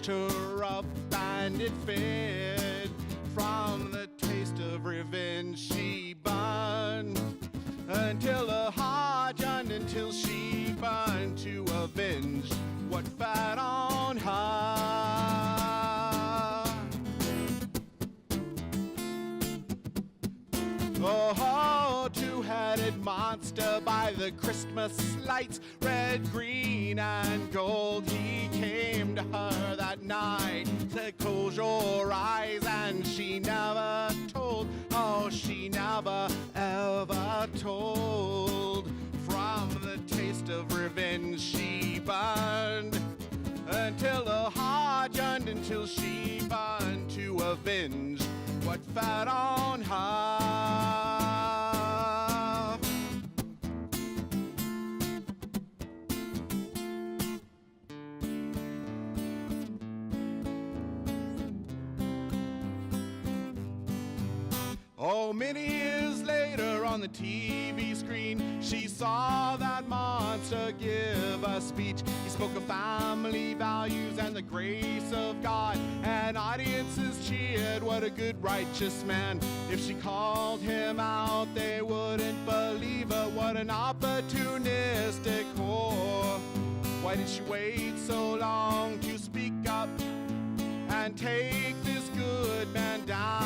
snatched her up and it fed. From the taste of revenge she burned, until her heart yearned, until she burned to avenge what fed on her. Oh, two-headed monster by the Christmas lights, red, green, and gold. He came to her that night, said, close your eyes, and she never told. Oh, she never, ever told. From the taste of revenge she burned, until her heart yearned, until she burned to avenge what fed on her. Oh, many years later on the TV screen, she saw that monster give a speech. He spoke of family values and the grace of God, and audiences cheered. What a good, righteous man. If she called him out, they wouldn't believe her. What an opportunistic whore. Why did she wait so long to speak up and take this good man down?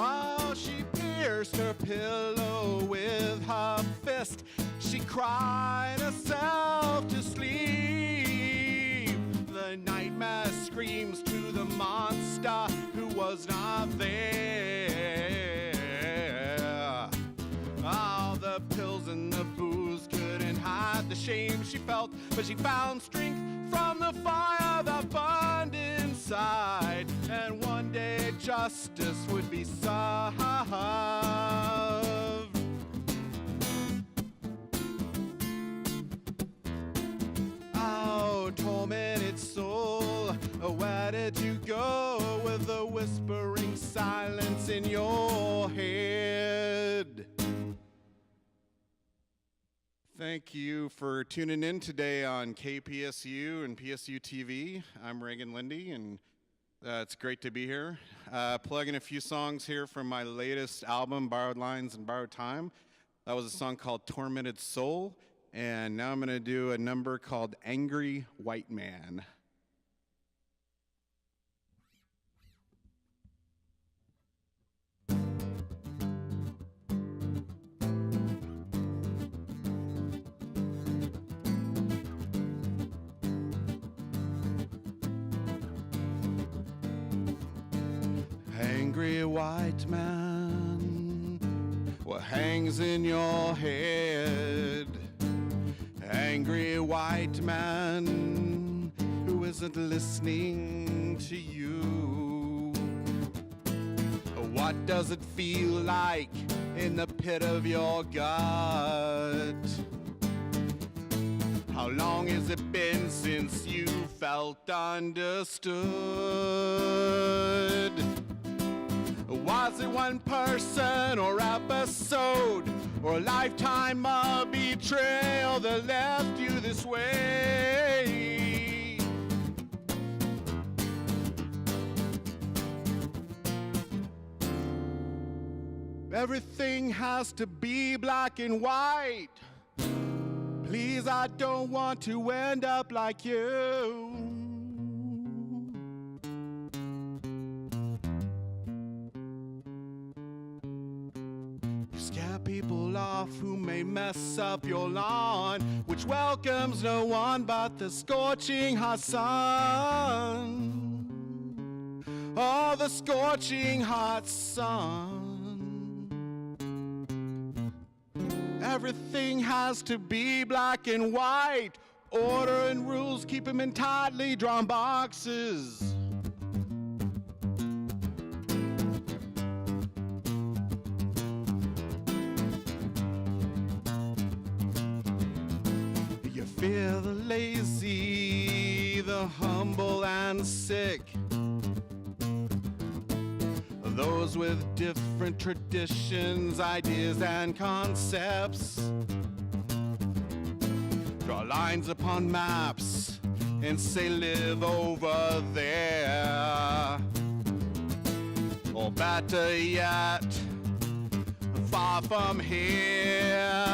Oh, she pierced her pillow with her fist. She cried herself to sleep. The nightmare screams to the monster who was not there. Oh, the pills and the booze couldn't hide the shame she felt, but she found strength from the fire that burned inside. And one day justice would be served. Oh, tormented soul, where did you go with the whispering silence in your head? Thank you for tuning in today on KPSU and PSU TV. I'm Ragon Linde, and it's great to be here. Plugging a few songs here from my latest album, Borrowed Lines and Borrowed Time. That was a song called Tormented Soul, and now I'm going to do a number called Angry White Man. Angry white man, what hangs in your head? Angry white man who isn't listening to you. What does it feel like in the pit of your gut? How long has it been since you felt understood? Was it one person or episode, or a lifetime of betrayal that left you this way? Everything has to be black and white. Please, I don't want to end up like you. Scare people people off who may mess up your lawn, which welcomes no one but the scorching hot sun. Oh, the scorching hot sun. Everything has to be black and white. Order and rules keep them in tightly drawn boxes. You fear the lazy, the humble and sick, those with different traditions, ideas, and concepts. Draw lines upon maps and say live over there. Or better yet, far from here.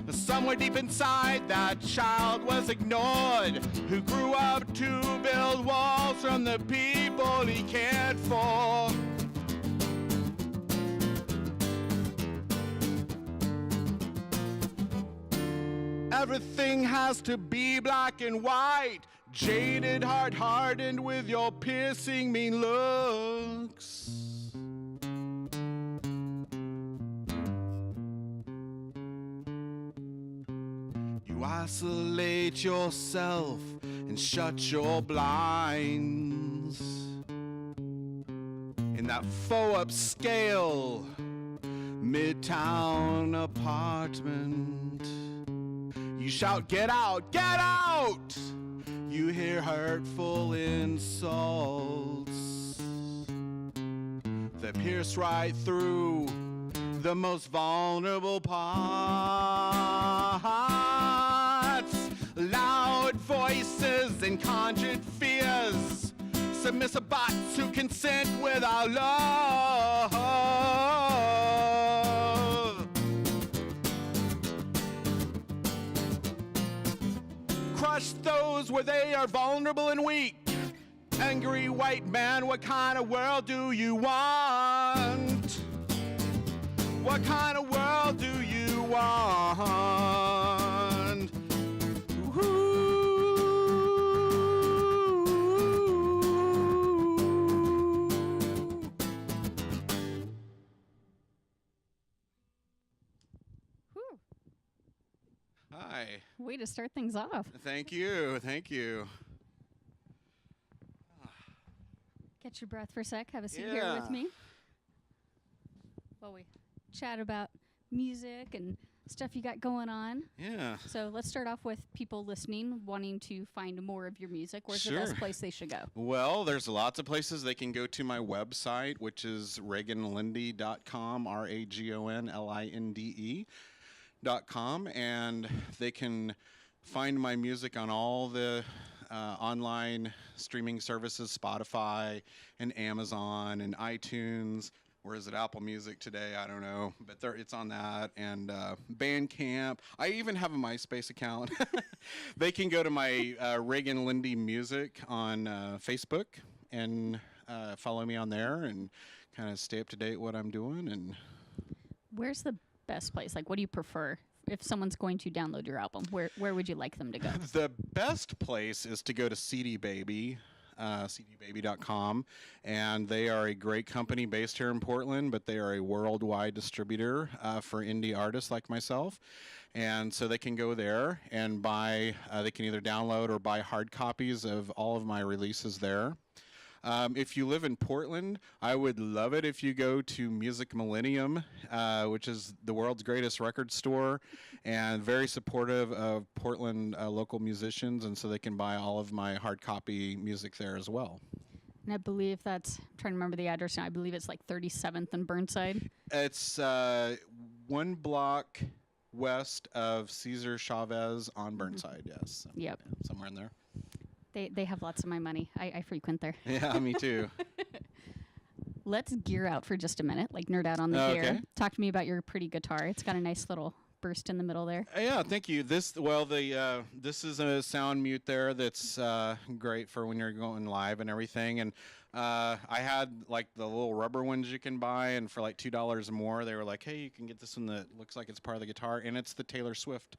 Somewhere deep inside, that child was ignored, who grew up to build walls from the people he cared for. Everything has to be black and white, jaded, hard-hardened with your piercing mean looks. You isolate yourself and shut your blinds in that faux upscale midtown apartment. You shout, get out, get out! You hear hurtful insults that pierce right through the most vulnerable parts. Loud voices and conjured fears, submissive bots who consent without love. Crush those where they are vulnerable and weak. Angry white man, what kind of world do you want? What kind of world do you want? Woo. Hi. Way to start things off. Thank you. Thank you. Catch your breath for a sec. Have a seat here with me while we chat about music and stuff you got going on. Yeah. So let's start off with people listening, wanting to find more of your music. Where's the best place they should go? Well, there's lots of places. They can go to my website, which is ragonlinde.com, RAGONLINDE.com, and they can find my music on all the online streaming services, Spotify and Amazon and iTunes. Or is it Apple Music today? I don't know. But it's on that. And Bandcamp. I even have a MySpace account. They can go to my Ragon Linde Music on Facebook and follow me on there and kind of stay up to date what I'm doing. And where's the best place? Like, what do you prefer? If someone's going to download your album, where would you like them to go? The best place is to go to CD Baby. cdbaby.com, and they are a great company based here in Portland, but they are a worldwide distributor for indie artists like myself. And so they can go there and buy, they can either download or buy hard copies of all of my releases there. If you live in Portland, I would love it if you go to Music Millennium, which is the world's greatest record store and very supportive of Portland local musicians, and so they can buy all of my hard copy music there as well. And I believe that's, I'm trying to remember the address now, I believe it's like 37th and Burnside. It's one block west of Cesar Chavez on Burnside, yes. So, yep. Yeah, somewhere in there. They have lots of my money. I frequent there. Yeah, me too. Let's gear out for just a minute, like nerd out on the gear. Talk to me about your pretty guitar. It's got a nice little burst in the middle there. Yeah, thank you. This this is a sound mute there that's great for when you're going live and everything. And I had like the little rubber ones you can buy, and for like $2 more, they were like, hey, you can get this one that looks like it's part of the guitar, and it's the Taylor Swift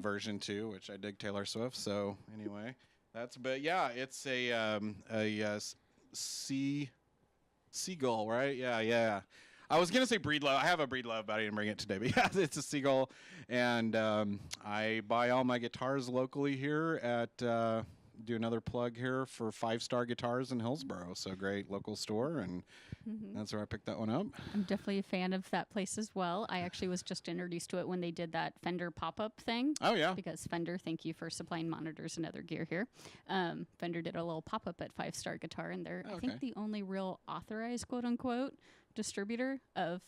version too, which I dig Taylor Swift. So anyway, but yeah, it's a seagull, right? Yeah. I was gonna say breedlove. I have a breedlove, but I didn't bring it today. But yeah, it's a seagull, and I buy all my guitars locally here at. Do another plug here for 5 Star Guitars in Hillsboro. So great local store, and that's where I picked that one up. I'm definitely a fan of that place as well. I actually was just introduced to it when they did that Fender pop-up thing. Oh, yeah. Because Fender, thank you for supplying monitors and other gear here. Fender did a little pop-up at 5 Star Guitar, and they're, I think, the only real authorized, quote-unquote, distributor of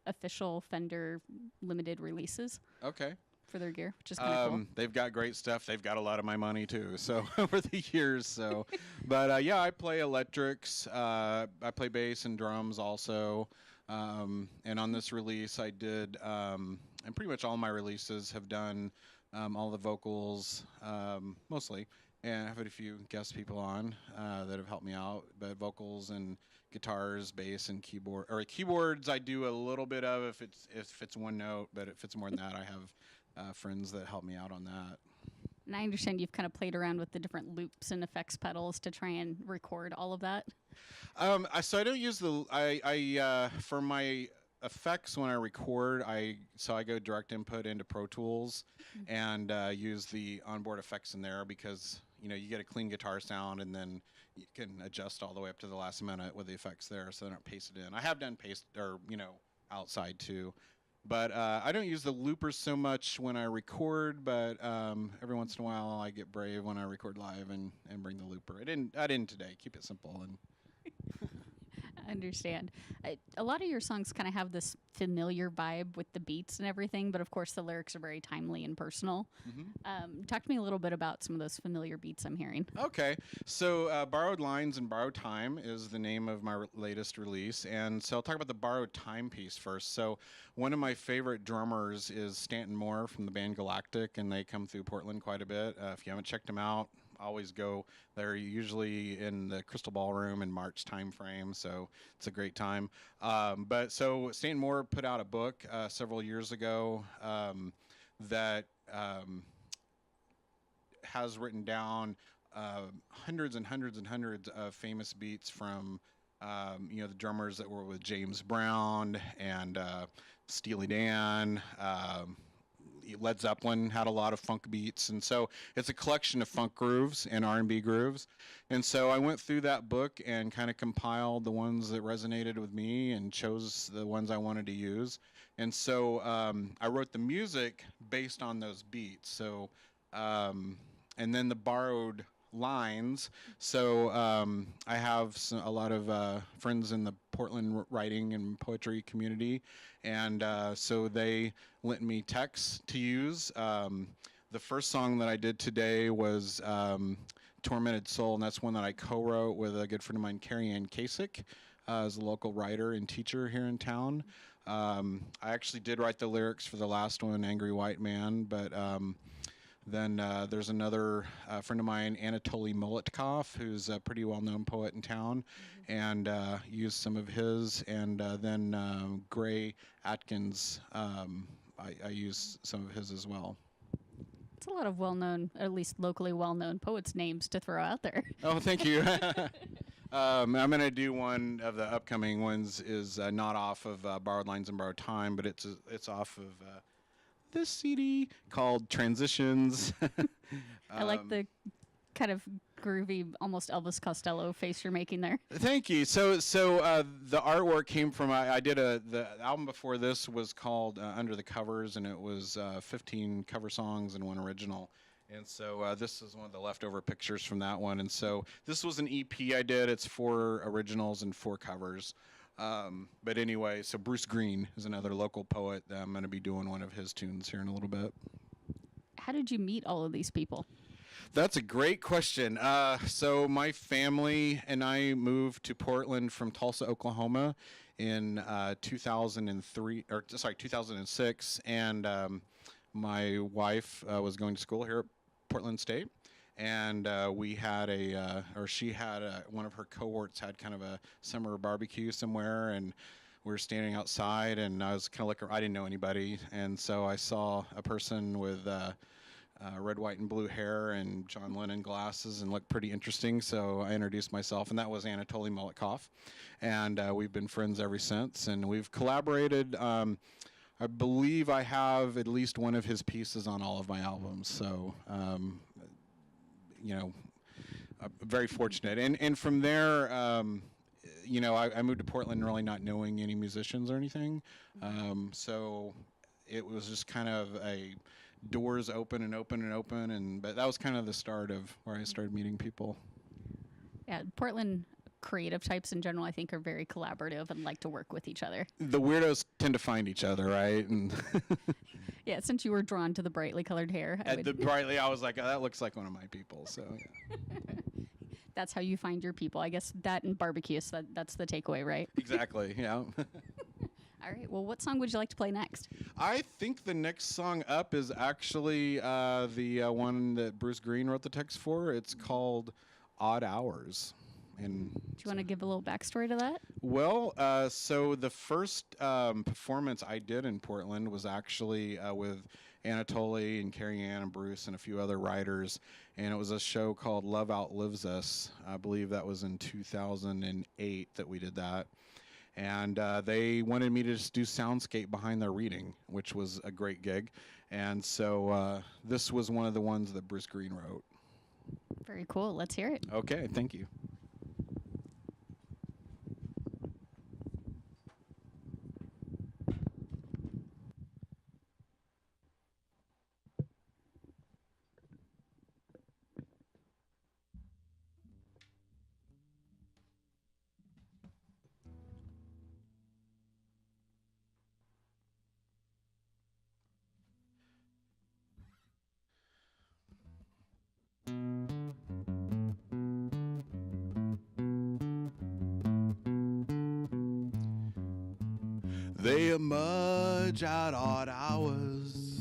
official Fender limited releases. Okay. For their gear, which is kind of cool. They've got great stuff. They've got a lot of my money too. So over the years, so, but yeah, I play electrics. I play bass and drums also. And on this release, I did, and pretty much all my releases have done all the vocals mostly, and I've had a few guest people on that have helped me out. But vocals and guitars, bass, and keyboards, I do a little bit of if it's one note. But if it's more than that, I have. Friends that help me out on that. And I understand you've kind of played around with the different loops and effects pedals to try and record all of that. So I don't use I for my effects when I record, I go direct input into Pro Tools and use the onboard effects in there because you get a clean guitar sound, and then you can adjust all the way up to the last minute with the effects there, so they're not pasted in. I have done outside too. But I don't use the loopers so much when I record, but every once in a while I get brave when I record live and bring the looper. I didn't today. Keep it simple. And I understand. A lot of your songs kind of have this familiar vibe with the beats and everything, but of course the lyrics are very timely and personal. Talk to me a little bit about some of those familiar beats I'm hearing. Okay. So Borrowed Lines and Borrowed Time is the name of my latest release. And so I'll talk about the Borrowed Time piece first. So one of my favorite drummers is Stanton Moore from the band Galactic, and they come through Portland quite a bit. If you haven't checked them out, always go. They're usually in the Crystal Ballroom in March timeframe, so it's a great time. But so Stanton Moore put out a book several years ago that has written down hundreds and hundreds and hundreds of famous beats from the drummers that were with James Brown and Steely Dan. Led Zeppelin had a lot of funk beats, and so it's a collection of funk grooves and R&B grooves. And so I went through that book and kind of compiled the ones that resonated with me and chose the ones I wanted to use. And so I wrote the music based on those beats. So and then the Borrowed Lines. So I have a lot of friends in the Portland writing and poetry community, and so they lent me texts to use. The first song that I did today was Tormented Soul, and that's one that I co-wrote with a good friend of mine, Carrie Ann Kasich, as a local writer and teacher here in town. I actually did write the lyrics for the last one, Angry White Man, but then there's another friend of mine, Anatoly Molitkov, who's a pretty well-known poet in town, and used some of his. And then Gray Atkins, I used some of his as well. It's a lot of well-known, at least locally well-known poets' names to throw out there. Oh, thank you. I'm going to do one of the upcoming ones is not off of Borrowed Lines and Borrowed Time, but it's off of this CD called Transitions. I like the kind of groovy, almost Elvis Costello face you're making there. Thank you. So the artwork came from I did the album before this was called Under the Covers, and it was 15 cover songs and one original. And so this is one of the leftover pictures from that one. And so this was an EP I did. It's 4 originals and 4 covers. But anyway, so Bruce Green is another local poet that I'm going to be doing one of his tunes here in a little bit. How did you meet all of these people? That's a great question. So my family and I moved to Portland from Tulsa, Oklahoma in 2006, and my wife was going to school here at Portland State, and we had she had one of her cohorts had kind of a summer barbecue somewhere, and we were standing outside, and I was kind of looking. I didn't know anybody, and so I saw a person with red, white, and blue hair and John Lennon glasses, and looked pretty interesting. So I introduced myself, and that was Anatoly Molotov, and we've been friends ever since. And we've collaborated. I believe I have at least one of his pieces on all of my albums. So, you know, very fortunate. And from there, you know, I moved to Portland really not knowing any musicians or anything. So it was just kind of a doors open and open and open. But that was kind of the start of where I started meeting people. Yeah, Portland creative types in general, I think, are very collaborative and like to work with each other. The weirdos tend to find each other, right? And yeah, since you were drawn to the brightly colored hair. I was like, oh, that looks like one of my people. So yeah. That's how you find your people. I guess that and barbecue, so that's the takeaway, right? Exactly, yeah. All right, well, what song would you like to play next? I think the next song up is actually the one that Bruce Green wrote the text for. It's called Odd Hours. And do you want to give a little backstory to that? Well, so the first performance I did in Portland was actually with Anatoly and Carrie Ann and Bruce and a few other writers, and it was a show called Love Outlives Us. I believe that was in 2008 that we did that. And they wanted me to just do soundscape behind their reading, which was a great gig. And so this was one of the ones that Bruce Green wrote. Very cool. Let's hear it. Okay, thank you. They emerge at odd hours,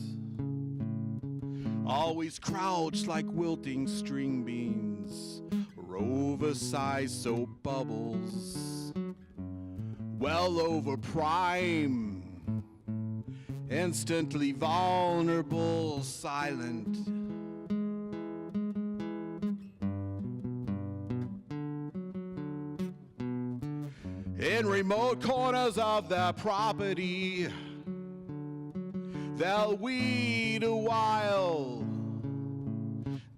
always crouched like wilting string beans, or oversized soap bubbles, well over prime, instantly vulnerable, silent. In remote corners of their property, they'll weed a while,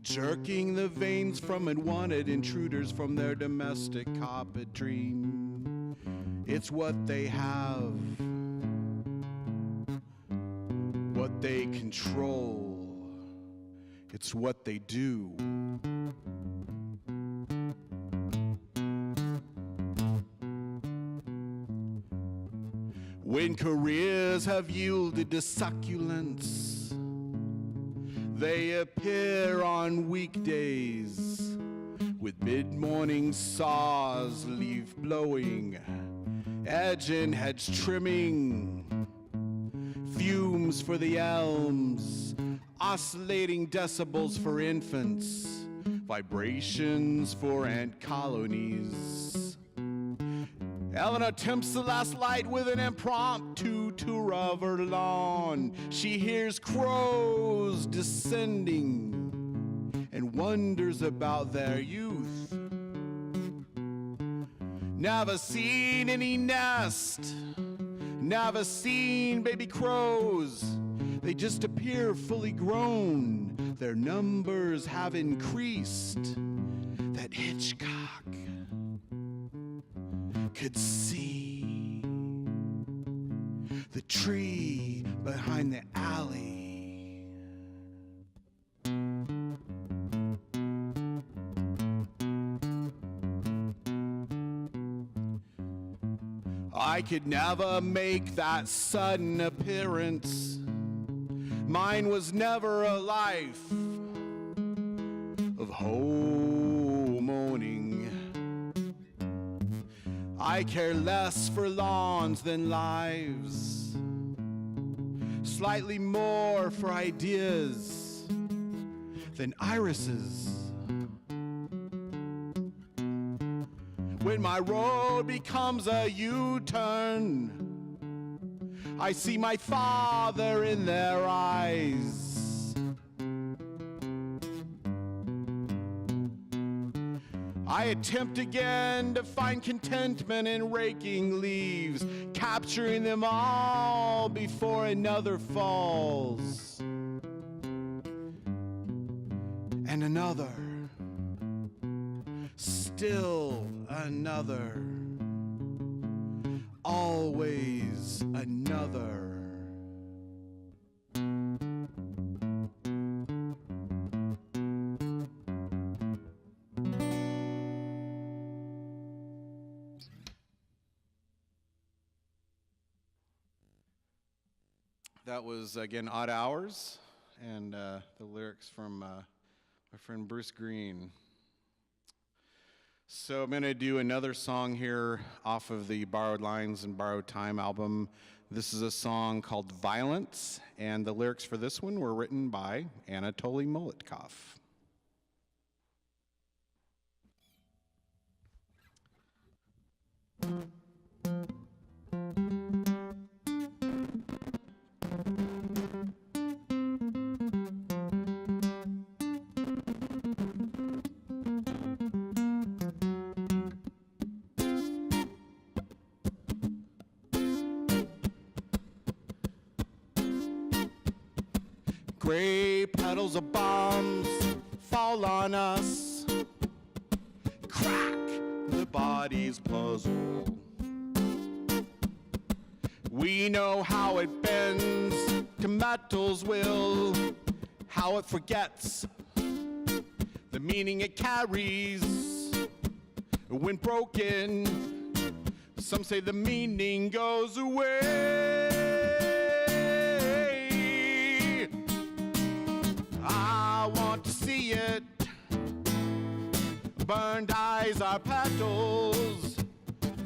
jerking the veins from unwanted intruders from their domestic carpet dream. It's what they have, what they control, it's what they do. When careers have yielded to succulents, they appear on weekdays with mid-morning saws, leaf blowing, edge and hedge trimming, fumes for the elms, oscillating decibels for infants, vibrations for ant colonies. Ellen attempts the last light with an impromptu tour of her lawn. She hears crows descending and wonders about their youth. Never seen any nest, never seen baby crows. They just appear fully grown. Their numbers have increased. That Hitchcock could see the tree behind the alley. I could never make that sudden appearance. Mine was never a life of homeowning. I care less for lawns than lives, slightly more for ideas than irises. When my road becomes a U-turn, I see my father in their eyes. I attempt again to find contentment in raking leaves, capturing them all before another falls. And another. Still another. Always another. That was, again, Odd Hours, and the lyrics from my friend Bruce Green. So I'm going to do another song here off of the Borrowed Lines and Borrowed Time album. This is a song called Violence, and the lyrics for this one were written by Anatoly Molitkov. Gray petals of bombs fall on us, crack the body's puzzle. We know how it bends to metal's will, how it forgets the meaning it carries. When broken, some say the meaning goes away. I want to see it. Burned eyes are petals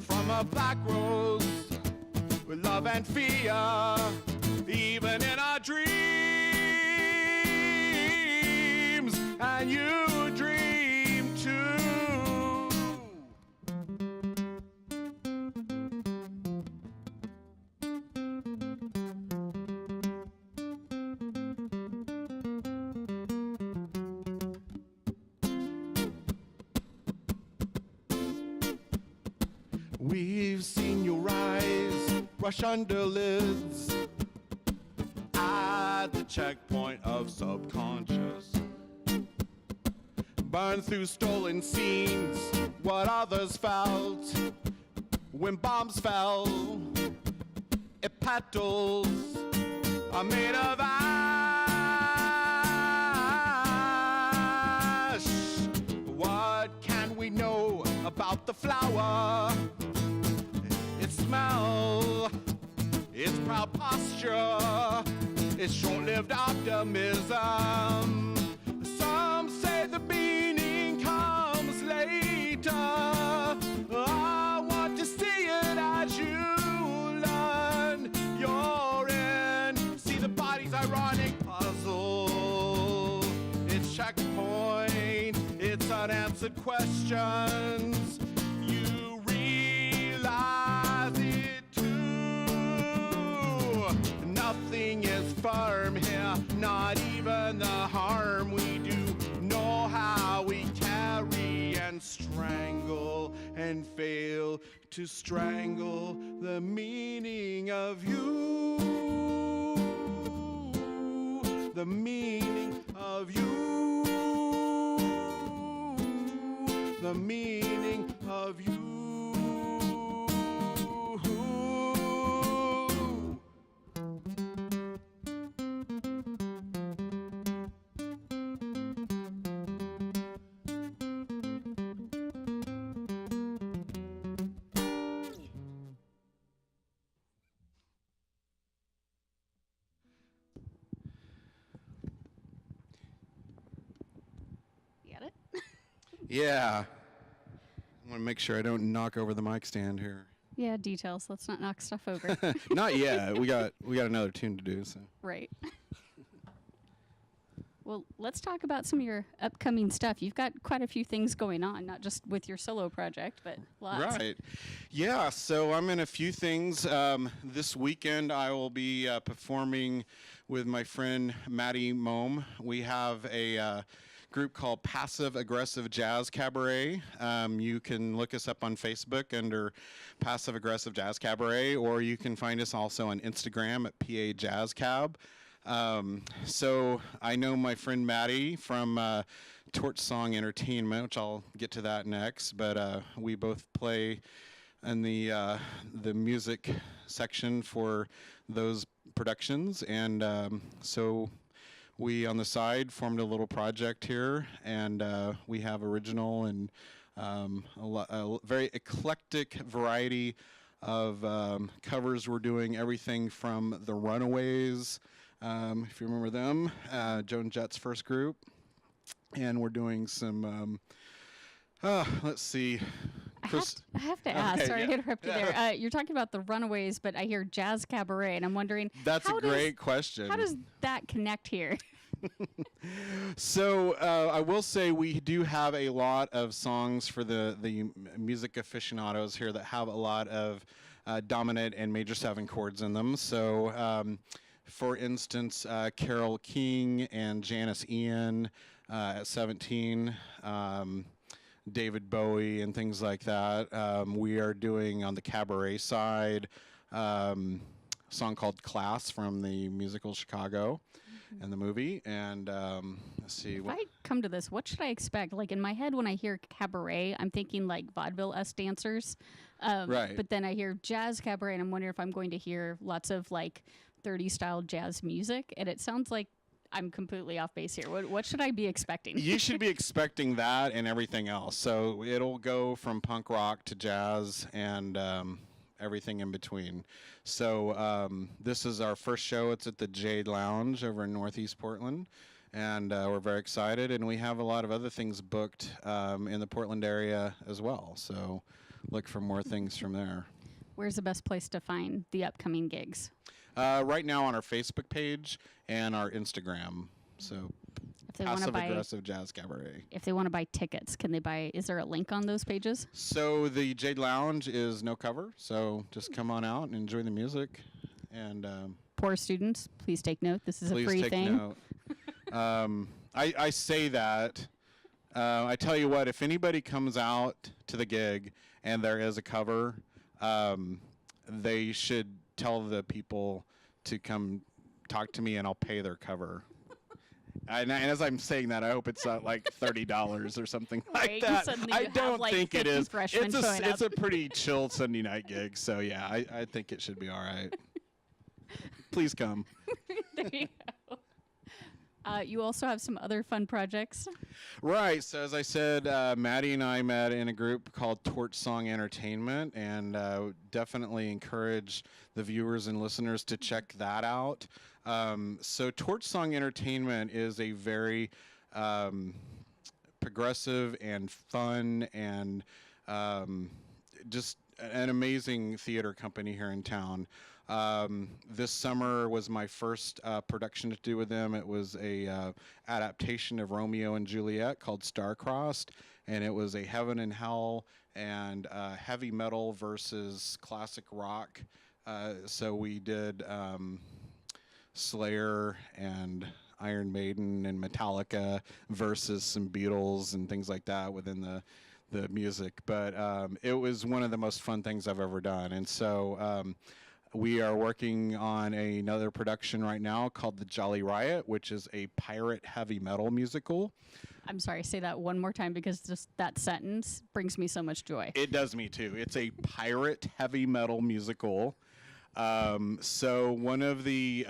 from a black rose, with love and fear, even in our dreams. And you dream too. We've seen your eyes rush under lids at the checkpoint of subconscious. Burn through stolen scenes what others felt when bombs fell. If petals are made of ash, what can we know about the flower? Its smell, its proud posture, its short-lived optimism. Some say the meaning comes later. I want to see it as you learn you're in. See the body's ironic puzzle, its checkpoint, its unanswered questions. You realize it too. Nothing is firm here, not even the harm we do. Know how we carry and strangle and fail to strangle the meaning of you. The meaning of you. The meaning of you. You got it? Yeah. want to make sure I don't knock over the mic stand here. Yeah, details. Let's not knock stuff over. Not yet. We got another tune to do. So. Right. Well, let's talk about some of your upcoming stuff. You've got quite a few things going on, not just with your solo project, but lots. Right. Yeah, so I'm in a few things. This weekend I will be performing with my friend Maddie Mohm. We have a group called Passive Aggressive Jazz Cabaret. You can look us up on Facebook under Passive Aggressive Jazz Cabaret, or you can find us also on Instagram at PA Jazz Cab. So I know my friend Maddie from Torch Song Entertainment, which I'll get to that next, but we both play in the music section for those productions, and so we on the side formed a little project here, and we have original and a very eclectic variety of covers. We're doing everything from the Runaways, if you remember them, Joan Jett's first group. And we're doing some, let's see. I have to ask, okay, sorry to interrupt you there. You're talking about the Runaways, but I hear Jazz Cabaret, and I'm wondering. That's a great question. How does that connect here? So I will say we do have a lot of songs for the music aficionados here that have a lot of dominant and major 7 chords in them. So for instance, Carole King and Janice Ian at 17, David Bowie and things like that. We are doing on the cabaret side a song called Class from the musical Chicago and the movie. And let's see. If I come to this, what should I expect? Like in my head, when I hear cabaret, I'm thinking like vaudeville-esque dancers. Right. But then I hear jazz cabaret, and I'm wondering if I'm going to hear lots of like 30s style jazz music. And it sounds like I'm completely off base here. What should I be expecting? You should be expecting that and everything else. So it'll go from punk rock to jazz and everything in between. So this is our first show. It's at the Jade Lounge over in Northeast Portland. And we're very excited. And we have a lot of other things booked in the Portland area as well. So look for more things from there. Where's the best place to find the upcoming gigs? Right now on our Facebook page and our Instagram. So Passive Aggressive Jazz Cabaret. If they want to buy tickets, can they buy? Is there a link on those pages? So the Jade Lounge is no cover. So just come on out and enjoy the music. And poor students, please take note. This is a free thing. Please take note. I say that. I tell you what, if anybody comes out to the gig and there is a cover, they should tell the people to come talk to me and I'll pay their cover. And as I'm saying that, I hope it's like $30 or something like that. I don't think it is. It's a pretty chill Sunday night gig. So yeah, I think it should be all right. Please come. There you go. You also have some other fun projects. Right. So as I said, Maddie and I met in a group called Torch Song Entertainment, and definitely encourage the viewers and listeners to check that out. So Torch Song Entertainment is a very progressive and fun and just an amazing theater company here in town. This summer was my first production to do with them. It was a adaptation of Romeo and Juliet called Star-Crossed, and it was a heaven and hell and heavy metal versus classic rock. So we did Slayer and Iron Maiden and Metallica versus some Beatles and things like that within the music. But it was one of the most fun things I've ever done. And so we are working on another production right now called The Jolly Riot, which is a pirate heavy metal musical. I'm sorry, say that one more time because just that sentence brings me so much joy. It does me too. It's a pirate heavy metal musical. So one of the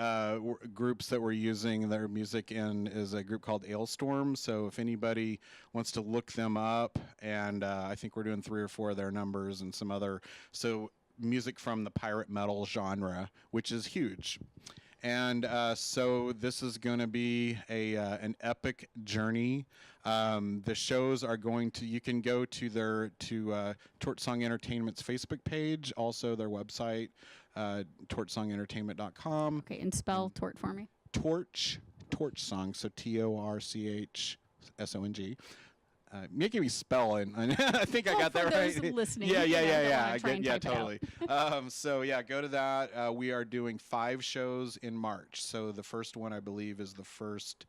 groups that we're using their music in is a group called Ailstorm. So if anybody wants to look them up, and I think we're doing 3 or 4 of their numbers and some other, so music from the pirate metal genre, which is huge. And so this is going to be an epic journey. The shows are going to, you can go to Torch Song Entertainment's Facebook page, also their website, torchsongentertainment.com. Okay, and spell Tort for me. Torch Song, so TORCHSONG. Making me spell it. I think I got that right. Those listening, Yeah. Totally. So yeah, go to that. We are doing 5 shows in March. So the first one, I believe, is the first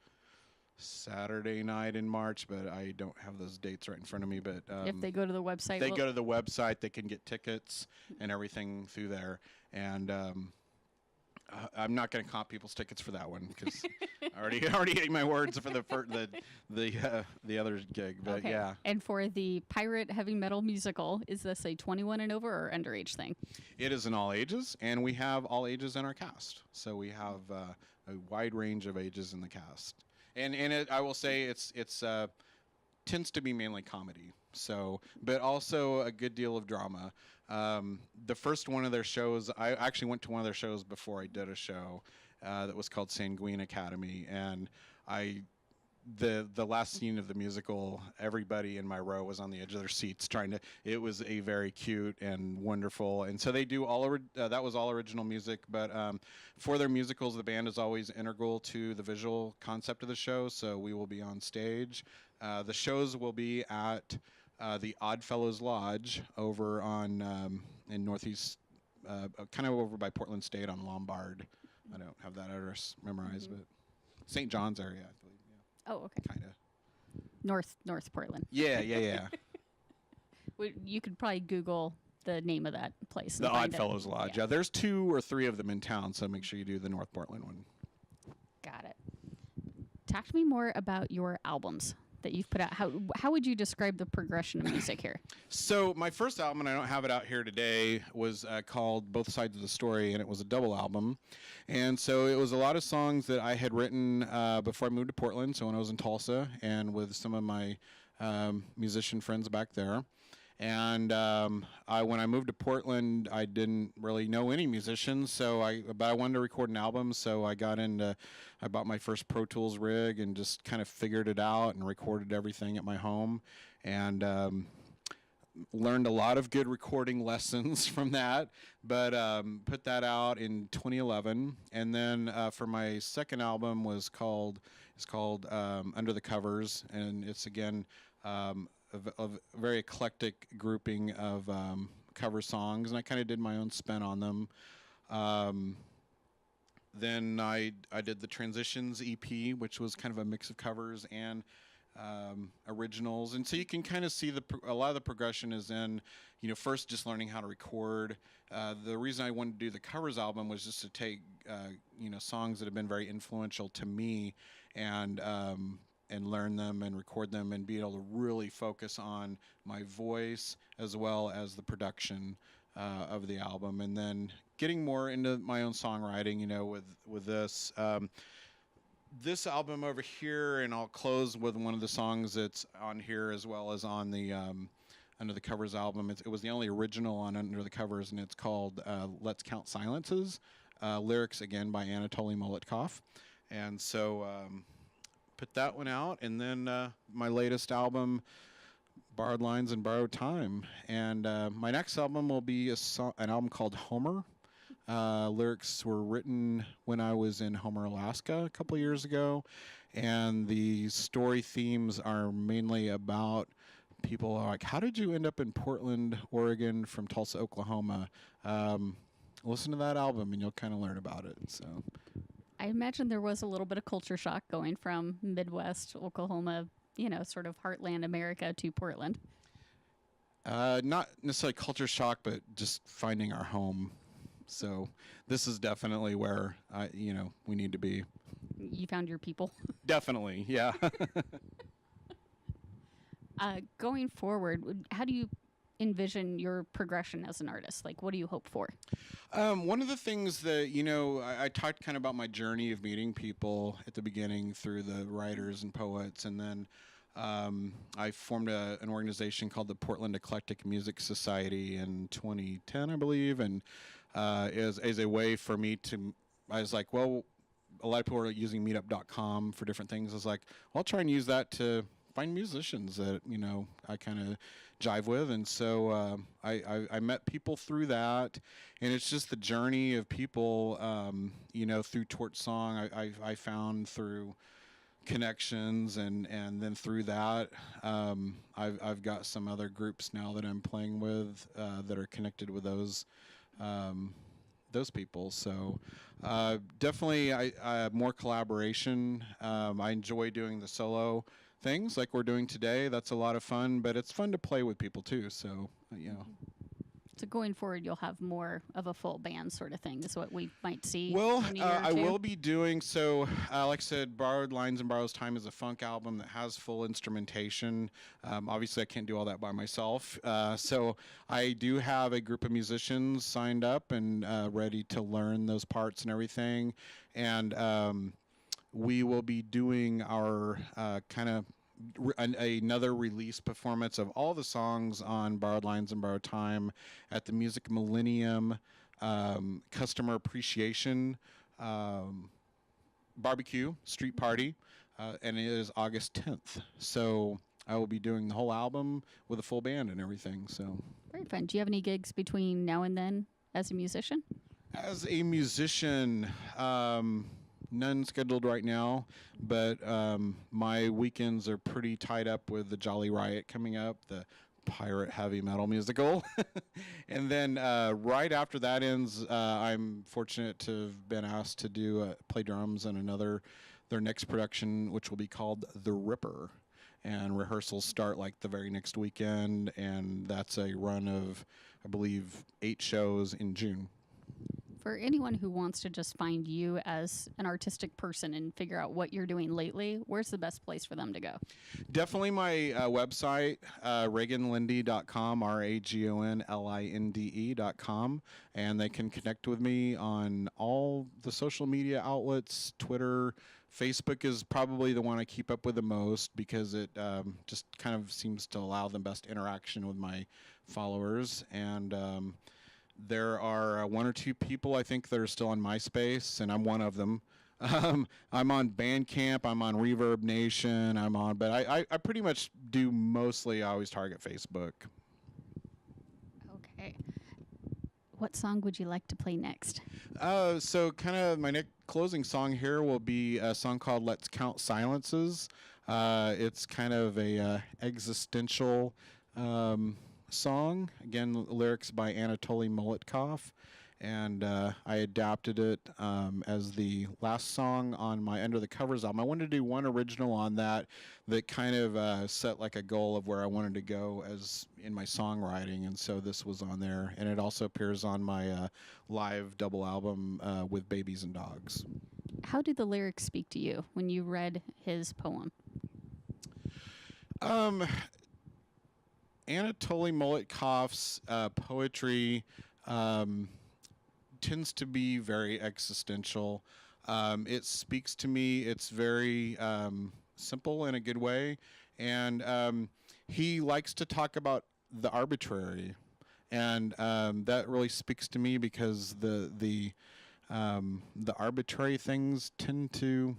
Saturday night in March, but I don't have those dates right in front of me. But if they go to the website, they can get tickets and everything through there. And I'm not going to comp people's tickets for that one because I already ate my words for the other gig. But okay. Yeah. And for the pirate heavy metal musical, is this a 21 and over or underage thing? It is an all ages, and we have all ages in our cast. So we have a wide range of ages in the cast. And I will say it's tends to be mainly comedy. So, but also a good deal of drama. The first one of their shows, I actually went to one of their shows before I did a show that was called Sanguine Academy, and the last scene of the musical, everybody in my row was on the edge of their seats it was a very cute and wonderful, and so they do that was all original music, but for their musicals, the band is always integral to the visual concept of the show, so we will be on stage. The shows will be at the Oddfellows Lodge over on in Northeast, kind of over by Portland State on Lombard. I don't have that address memorized, but St. John's area, I believe. Yeah. Oh, okay. Kind of. North Portland. Yeah. You could probably Google the name of that place. The Oddfellows Lodge. Yeah, there's 2 or 3 of them in town, so make sure you do the North Portland one. Got it. Talk to me more about your albums that you've put out. How would you describe the progression of music here? So my first album, and I don't have it out here today, was called Both Sides of the Story, and it was a double album. And so it was a lot of songs that I had written before I moved to Portland, so when I was in Tulsa, and with some of my musician friends back there. And when I moved to Portland, I didn't really know any musicians, but I wanted to record an album, so I bought my first Pro Tools rig and just kind of figured it out and recorded everything at my home, and learned a lot of good recording lessons from that, but put that out in 2011. And then for my second album it's called Under the Covers, and it's again a very eclectic grouping of cover songs, and I kind of did my own spin on them. Then I did the Transitions EP, which was kind of a mix of covers and originals, and so you can kind of see a lot of the progression is in, first just learning how to record. The reason I wanted to do the covers album was just to take songs that have been very influential to me and learn them and record them and be able to really focus on my voice as well as the production of the album, and then getting more into my own songwriting, with this. This album over here, and I'll close with one of the songs that's on here as well as on the Under the Covers album. It was the only original on Under the Covers, and it's called Let's Count Silences. Lyrics, again, by Anatoly Molitkov. And so put that one out, and then my latest album, Borrowed Lines and Borrowed Time. And my next album will be an album called Homer. Lyrics were written when I was in Homer, Alaska a couple years ago, and the story themes are mainly about people like, how did you end up in Portland, Oregon from Tulsa, Oklahoma? Listen to that album and you'll kind of learn about it. So I imagine there was a little bit of culture shock going from Midwest Oklahoma, sort of heartland America, to Portland. Not necessarily culture shock, but just finding our home. So this is definitely where we need to be. You found your people. Definitely, yeah. Going forward, how do you envision your progression as an artist? Like, what do you hope for? One of the things that, I talked kind of about my journey of meeting people at the beginning through the writers and poets, and then I formed an organization called the Portland Eclectic Music Society in 2010, I believe, and as a way for me to I was like, well, a lot of people are using meetup.com for different things. I was like, well, I'll try and use that to find musicians that, I kind of jive with. And so I met people through that. And it's just the journey of people, through Torch Song, I found through connections, and then through that, I've got some other groups now that I'm playing with that are connected with those people. So definitely more collaboration. I enjoy doing the solo things like we're doing today. That's a lot of fun, but it's fun to play with people too. So So going forward, you'll have more of a full band sort of thing is what we might see. Well, in a year or I two? will be doing so. Like I said, Borrowed Lines and Borrowed Time is a funk album that has full instrumentation. Obviously, I can't do all that by myself. So I do have a group of musicians signed up and ready to learn those parts and everything. And we will be doing our kind of another release performance of all the songs on Borrowed Lines and Borrowed Time at the Music Millennium Customer Appreciation Barbecue Street Party, and it is August 10th. So I will be doing the whole album with a full band and everything. So Very fun. Do you have any gigs between now and then as a musician? as a musician, none scheduled right now, but my weekends are pretty tied up with the Jolly Riot coming up, the pirate heavy metal musical. And then right after that ends, I'm fortunate to have been asked to play drums on their next production, which will be called The Ripper. And rehearsals start like the very next weekend, and that's a run of, I believe, 8 shows in June. For anyone who wants to just find you as an artistic person and figure out what you're doing lately, where's the best place for them to go? Definitely my website, ragonlinde.com, RAGONLINDE.com, and they can connect with me on all the social media outlets. Twitter, Facebook is probably the one I keep up with the most because it just kind of seems to allow the best interaction with my followers. And there are 1 or 2 people I think that are still on MySpace, and I'm one of them. I'm on Bandcamp, I'm on Reverb Nation, but I pretty much do mostly, I always target Facebook. Okay. What song would you like to play next? So kind of my next closing song here will be a song called Let's Count Silences. It's kind of a existential song. Again, lyrics by Anatoly Molitkov, and I adapted it as the last song on my Under the Covers album. I wanted to do one original on that kind of set like a goal of where I wanted to go as in my songwriting, and so this was on there, and it also appears on my live double album with Babies and Dogs. How did the lyrics speak to you when you read his poem? Anatoly Molotkov's poetry tends to be very existential. It speaks to me. It's very simple in a good way, and he likes to talk about the arbitrary, and that really speaks to me because the arbitrary things tend to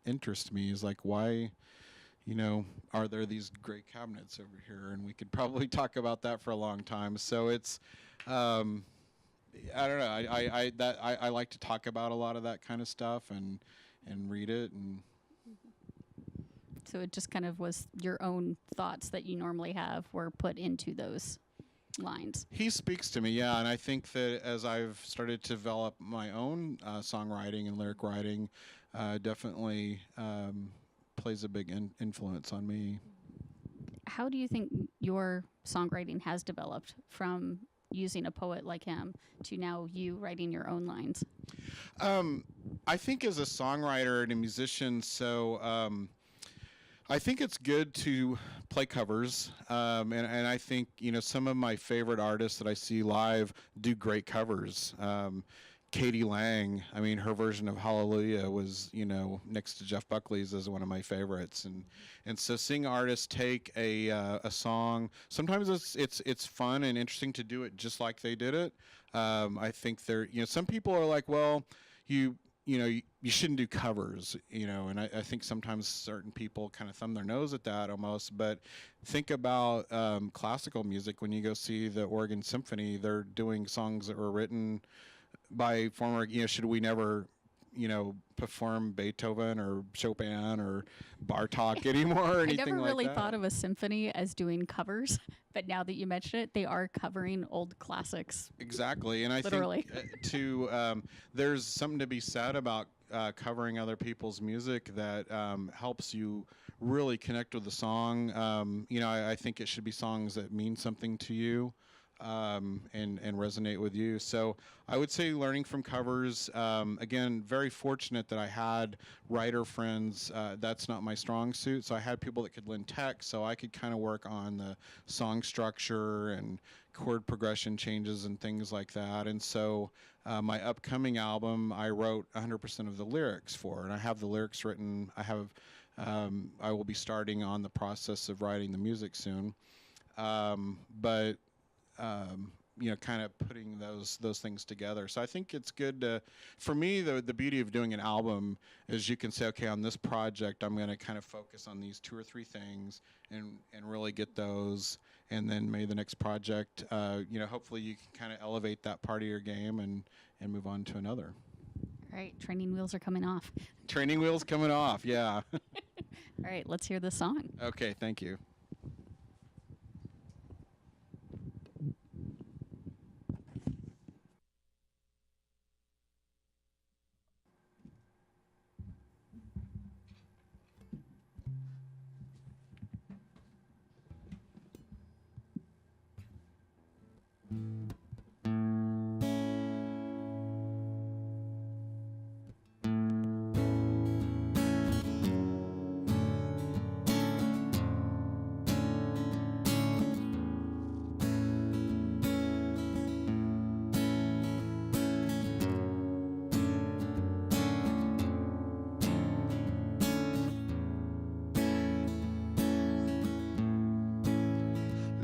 interest me. Is like, why, are there these gray cabinets over here? And we could probably talk about that for a long time. So it's, I don't know. I like to talk about a lot of that kind of stuff and read it. And so it just kind of was your own thoughts that you normally have were put into those lines. He speaks to me, yeah. And I think that as I've started to develop my own songwriting and lyric writing, definitely plays a big influence on me. How do you think your songwriting has developed from using a poet like him to now you writing your own lines? I think as a songwriter and a musician, I think it's good to play covers, and I think some of my favorite artists that I see live do great covers. Katie Lang, I mean, her version of Hallelujah was, next to Jeff Buckley's is one of my favorites, and so seeing artists take a song, sometimes it's fun and interesting to do it just like they did it. I think some people are like, well, you shouldn't do covers, and I think sometimes certain people kind of thumb their nose at that almost, but think about classical music. When you go see the Oregon Symphony, they're doing songs that were written by former, should we never, perform Beethoven or Chopin or Bartok anymore or anything like that? I never really thought of a symphony as doing covers, but now that you mention it, they are covering old classics. Exactly, and I think there's something to be said about covering other people's music that helps you really connect with the song. I think it should be songs that mean something to you. And resonate with you. So I would say learning from covers, again, very fortunate that I had writer friends. That's not my strong suit. So I had people that could lend text, so I could kind of work on the song structure and chord progression changes and things like that. And so my upcoming album, I wrote 100% of the lyrics for, and I have the lyrics written. I will be starting on the process of writing the music soon. Kind of putting those things together. So I think it's good to, for me, the beauty of doing an album is you can say, okay, on this project, I'm going to kind of focus on these 2 or 3 things and really get those. And then maybe the next project, hopefully you can kind of elevate that part of your game and move on to another. All right, training wheels are coming off. Training wheels coming off, yeah. All right, let's hear the song. Okay, thank you.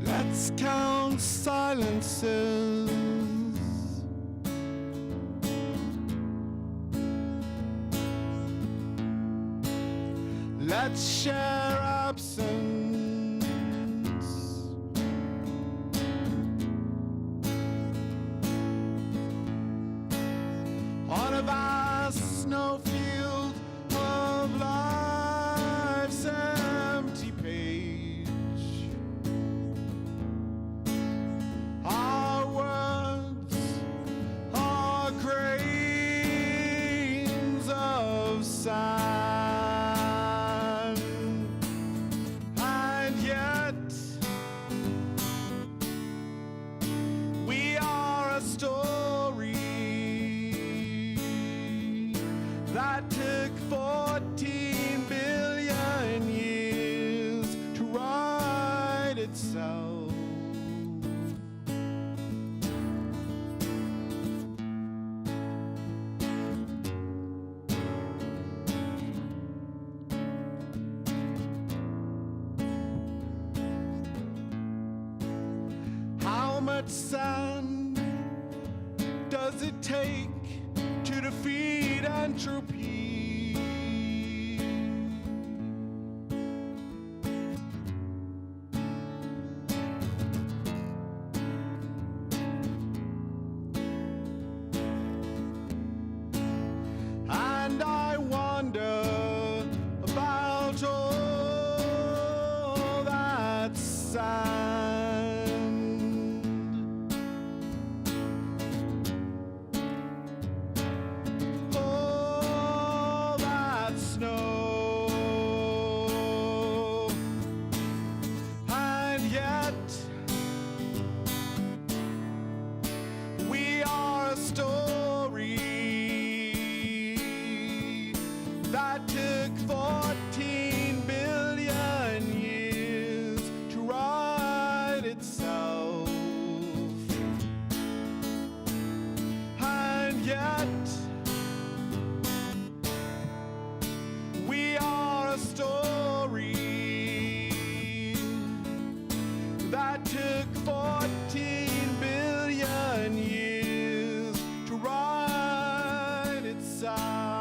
Let's count silences. Let's share absence. On a vast snowfield of life's empty page, our words are grains of sand, and yet we are a story that took 14 billion years to write itself. How much sand does it take to defeat entropy? And I wonder about all that sand, all that snow, and yet we are a story that took 14 billion years to write itself, and yet we are a story that took 14 billion years to write itself.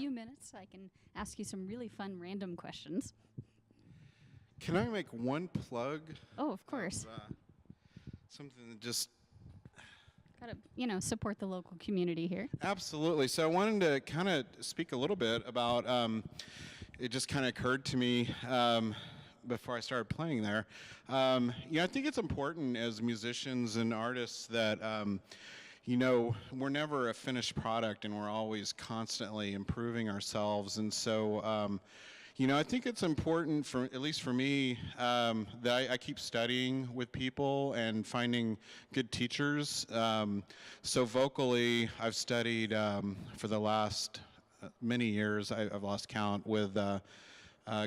few minutes, I can ask you some really fun random questions. Can I make one plug? Oh, of course. Something that just... Gotta, support the local community here. Absolutely. So I wanted to kind of speak a little bit about, it just kind of occurred to me before I started playing there. I think it's important as musicians and artists that, we're never a finished product and we're always constantly improving ourselves. And so, I think it's important, at least for me, that I keep studying with people and finding good teachers. So vocally, I've studied for the last many years. I've lost count with a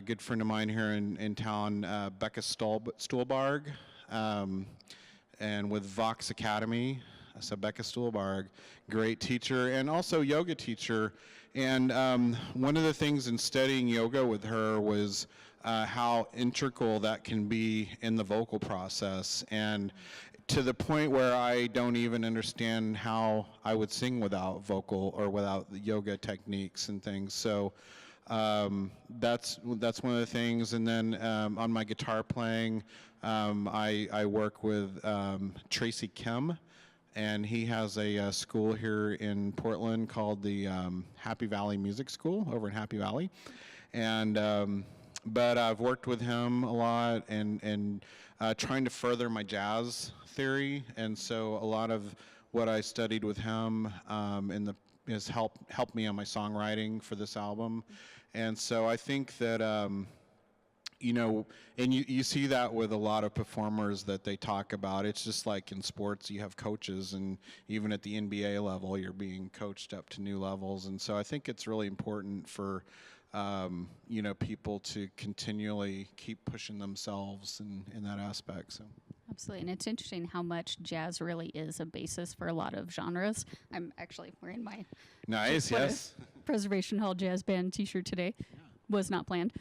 good friend of mine here in town, Becca Stuhlbarg, and with Vox Academy. So Becca Stuhlbarg, great teacher, and also yoga teacher. And one of the things in studying yoga with her was how integral that can be in the vocal process, and to the point where I don't even understand how I would sing without vocal or without the yoga techniques and things. So that's one of the things. And then on my guitar playing, I work with Tracy Kim. And he has a school here in Portland called the Happy Valley Music School over in Happy Valley. And but I've worked with him a lot and trying to further my jazz theory. And so a lot of what I studied with him has helped me on my songwriting for this album. And so I think that and you see that with a lot of performers that they talk about. It's just like in sports, you have coaches, and even at the NBA level, you're being coached up to new levels. And so I think it's really important for, people to continually keep pushing themselves in that aspect. So. Absolutely, and it's interesting how much jazz really is a basis for a lot of genres. I'm actually wearing my nice, yes, Preservation Hall Jazz Band T-shirt today. Yeah. Was not planned.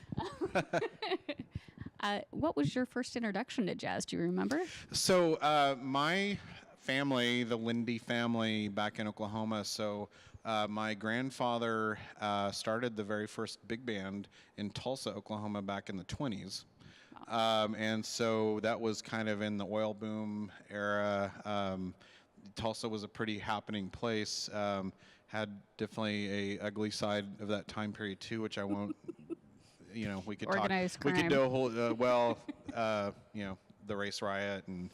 What was your first introduction to jazz? Do you remember? So my family, the Linde family back in Oklahoma, so my grandfather started the very first big band in Tulsa, Oklahoma back in the 20s. Wow. And so that was kind of in the oil boom era. Tulsa was a pretty happening place. Had definitely a ugly side of that time period too, which I won't. We could Organized talk. crime. We could do a whole. The race riot and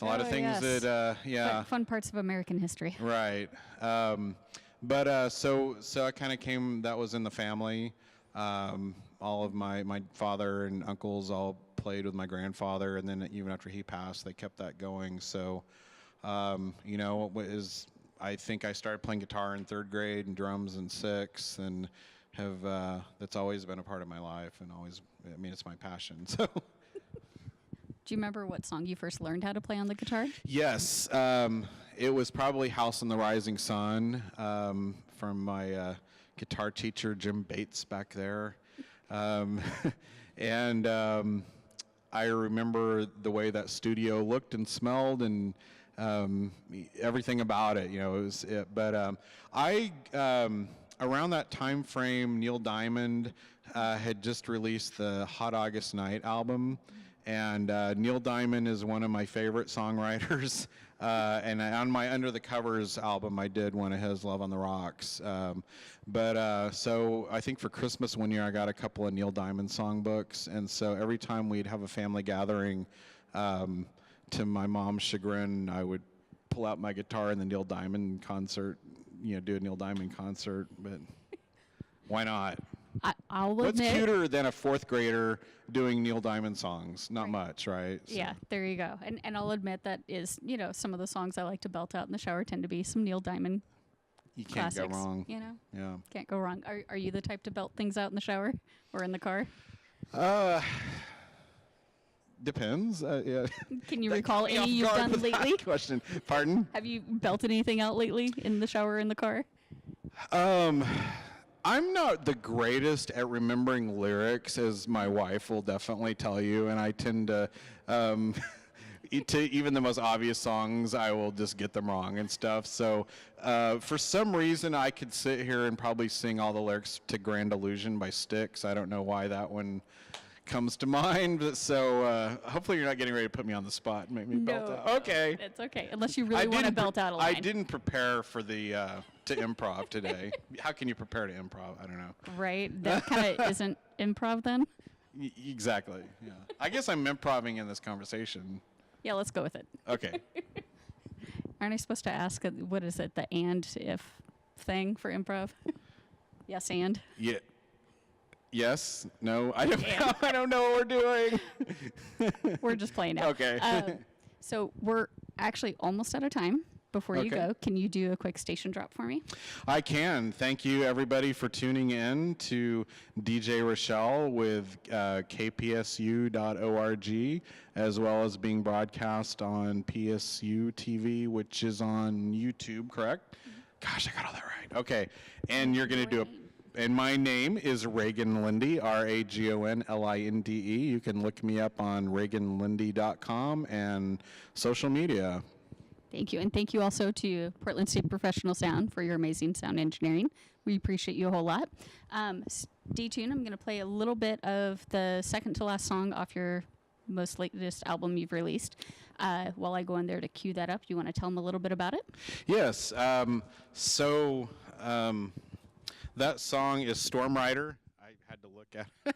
a lot of things that. Fun parts of American history. Right. So I kind of came. That was in the family. All of my father and uncles all played with my grandfather, and then even after he passed, they kept that going. So, I think I started playing guitar in 3rd grade and drums in 6th, and that's always been a part of my life, and it's my passion. So. Do you remember what song you first learned how to play on the guitar? Yes, it was probably House on the Rising Sun from my guitar teacher, Jim Bates, back there. And I remember the way that studio looked and smelled, and everything about it, it was it. But around that time frame, Neil Diamond had just released the Hot August Night album, and Neil Diamond is one of my favorite songwriters. And on my Under the Covers album, I did one of his, Love on the Rocks. So I think for Christmas one year, I got a couple of Neil Diamond songbooks, and so every time we'd have a family gathering, to my mom's chagrin, I would pull out my guitar in the Neil Diamond concert, do a Neil Diamond concert, but why not? I'll What's admit, cuter than a 4th grader doing Neil Diamond songs? Not right. Much, right? So. Yeah, there you go. And I'll admit that is, some of the songs I like to belt out in the shower tend to be some Neil Diamond You can't classics, go wrong. Yeah. Can't go wrong. Are you the type to belt things out in the shower or in the car? Depends. Yeah. Can you recall any you've done lately? Question. Pardon? Have you belted anything out lately in the shower or in the car? I'm not the greatest at remembering lyrics, as my wife will definitely tell you, and I tend to, to even the most obvious songs, I will just get them wrong and stuff. So for some reason, I could sit here and probably sing all the lyrics to Grand Illusion by Styx. I don't know why that one comes to mind. But so hopefully you're not getting ready to put me on the spot and make me belt out. Okay. It's okay, unless you really want to belt out a line. I didn't prepare for the to improv today. How can you prepare to improv? I don't know. Right? That kind of isn't improv then? Exactly. Yeah. I guess I'm improving in this conversation. Yeah, let's go with it. Okay. Aren't I supposed to ask, what is it, the and if thing for improv? Yes, and? Yeah. Yes. No. I don't know. I don't know what we're doing. We're just playing now. Okay. So we're actually almost out of time. Before you go, can you do a quick station drop for me? I can. Thank you, everybody, for tuning in to DJ Rochelle with kpsu.org, as well as being broadcast on PSU TV, which is on YouTube, correct? Mm-hmm. Gosh, I got all that right. Okay. And you're going to do and my name is Ragon Linde, RagonLinde. You can look me up on ragonlinde.com and social media. Thank you. And thank you also to Portland State Professional Sound for your amazing sound engineering. We appreciate you a whole lot. Stay tuned. I'm going to play a little bit of the second to last song off your most latest album you've released. While I go in there to cue that up, you want to tell them a little bit about it? Yes. That song is Storm Rider. Had to look at it.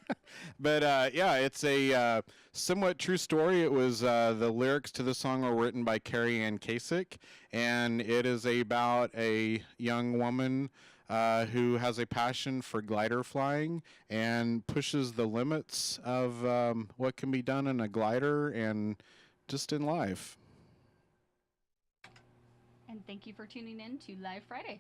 But yeah, it's a somewhat true story. It was the lyrics to the song were written by Carrie Ann Kasich, and it is about a young woman who has a passion for glider flying and pushes the limits of what can be done in a glider and just in life. And thank you for tuning in to Live Friday.